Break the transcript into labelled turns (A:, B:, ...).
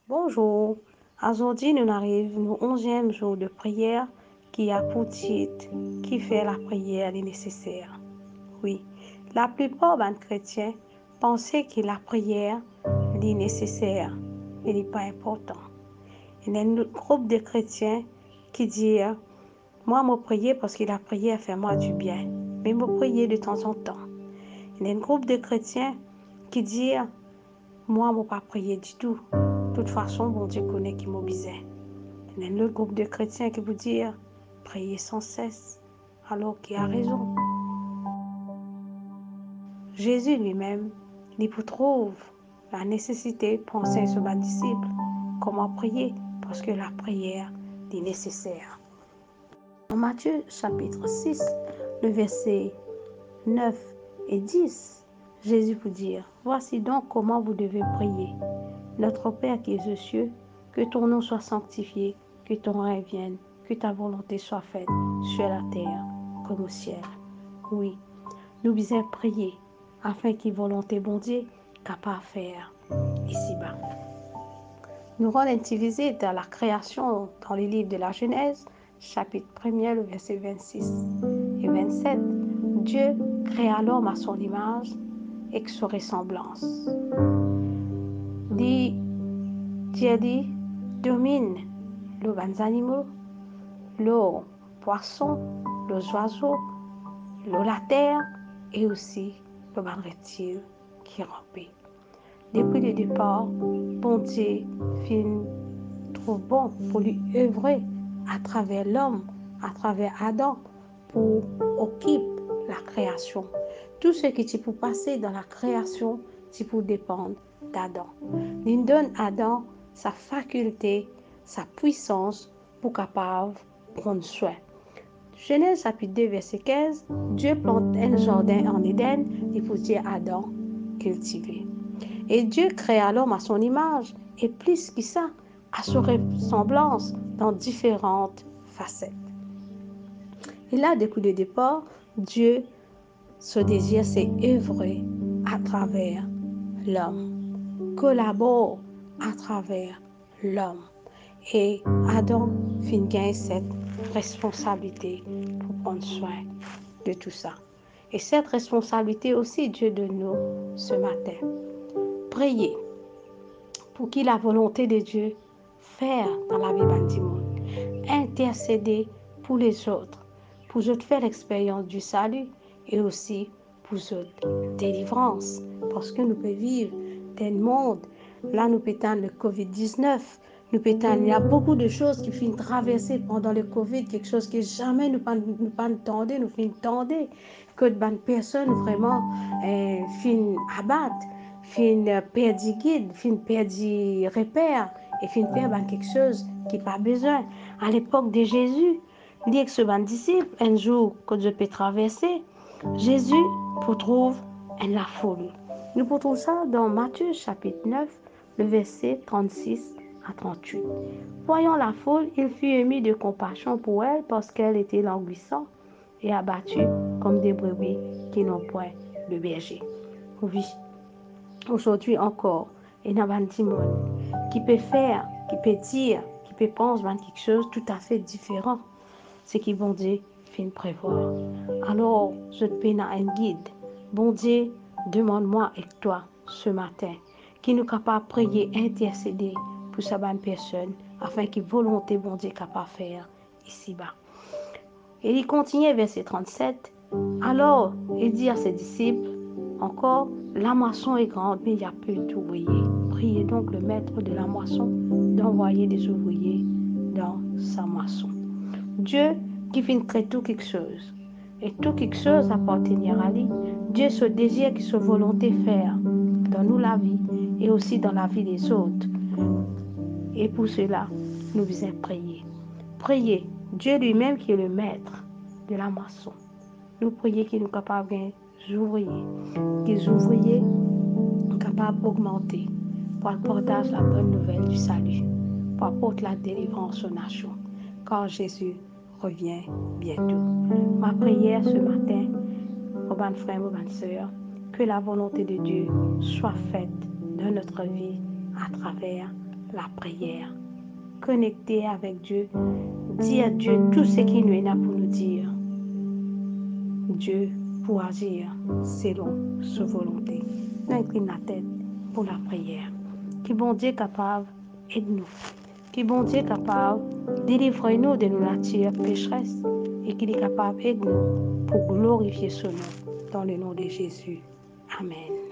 A: Bonjour, aujourd'hui nous arrivons au 11e jour de prière qui a pour titre qui fait la prière est nécessaire. Oui, la plupart des chrétiens pensaient que la prière est nécessaire et n'est pas important. Il y a un groupe de chrétiens qui disent moi, je prie parce que la prière fait moi du bien, mais je prie de temps en temps. Il y a un groupe de chrétiens qui disent moi, je ne pas prier du tout. De toute façon, bon Dieu connaît qui m'a besoin. Il y a un autre groupe de chrétiens qui vous dit prier sans cesse, alors qu'il a raison. Jésus lui-même, il vous trouve la nécessité de penser sur ses disciples comment prier, parce que la prière est nécessaire. En Matthieu chapitre 6, le verset 9 et 10, Jésus vous dit, voici donc comment vous devez prier. Notre Père qui est aux cieux, que ton nom soit sanctifié, que ton règne vienne, que ta volonté soit faite sur la terre comme au ciel. Oui, nous devons prier afin que volonté bon Dieu capable de faire ici-bas. Nous allons utiliser dans la création dans les livres de la Genèse, chapitre 1er, le verset 26 et 27. Dieu créa l'homme à son image et à sa ressemblance. Dieu dit, domine les animaux, les poissons, les oiseaux, la terre et aussi les reptiles qui rampent. Depuis le départ, bon Dieu trouve bon pour lui œuvrer à travers l'homme, à travers Adam, pour occuper la création. Tout ce qui peut passer dans la création, c'est pour dépendre d'Adam. Il donne à Adam sa faculté, sa puissance pour capable prendre soin. Genèse chapitre 2, verset 15, Dieu plante un jardin en Éden et pour dire à Adam cultiver. Et Dieu créa l'homme à son image et plus que ça, à sa ressemblance dans différentes facettes. Et là, depuis le départ, Dieu, ce désir, c'est œuvrer à travers l'homme, collabore à travers l'homme. Et Adam fin gagne cette responsabilité pour prendre soin de tout ça. Et cette responsabilité aussi, Dieu donne nous ce matin. Prier pour qu'il la volonté de Dieu faire dans la vie du monde. Intercéder pour les autres, pour eux faire l'expérience du salut et aussi pour eux délivrance. Parce que nous pouvons vivre dans le monde. Là, nous pétons le COVID-19. Nous pétons, il y a beaucoup de choses qui finissent traverser pendant le COVID, quelque chose que jamais nous pas entendu, nous finissons tendez que de personnes vraiment finissent abattre, finissent perdre guide, finissent perdre repère et finissent faire quelque chose qui n'a pas besoin. À l'époque de Jésus, il dit que ce disciple, un jour que Dieu peut traverser, Jésus pour trouve en la folie. Nous pouvons ça dans Matthieu chapitre 9, le verset 36 à 38. Voyant la foule, il fut ému de compassion pour elle parce qu'elle était languissante et abattue comme des brebis qui n'ont point de berger. Oui, aujourd'hui encore, il y a un petit monde qui peut faire, qui peut dire, qui peut penser quelque chose tout à fait différent. Ce qui bon Dieu fin prévoir. Alors, je te peine à un guide. Bon Dieu, demande-moi et toi ce matin, qui nous capable de prier, intercéder pour sa bonne personne, afin que volonté bon Dieu capable de faire ici-bas. Et il continue, verset 37. Alors, il dit à ses disciples, encore, la moisson est grande, mais il y a peu d'ouvriers. Priez donc le maître de la moisson d'envoyer des ouvriers dans sa moisson. Dieu qui vient créer tout quelque chose. Et tout quelque chose appartient à lui. Dieu se désire qui se volonté faire dans nous la vie et aussi dans la vie des autres. Et pour cela, nous devons prier. Prier. Dieu lui-même qui est le maître de la moisson. Nous prions qu'il nous capable des ouvriers. Qu'ils ouvriers capables d'augmenter pour partager la bonne nouvelle du salut, pour apporter la délivrance aux nations. Car Jésus revient bientôt. Ma prière ce matin, aux bonnes frères, aux bonnes sœurs, que la volonté de Dieu soit faite dans notre vie à travers la prière. Connecter avec Dieu, dire à Dieu tout ce qu'il nous a pour nous dire. Dieu pour agir selon sa volonté. Nous incline la tête pour la prière. Qui bon Dieu capable, aide-nous. Qui bon Dieu capable, délivre-nous de nos natures pécheresses et qu'il est capable, aide-nous pour glorifier son nom dans le nom de Jésus. Amen.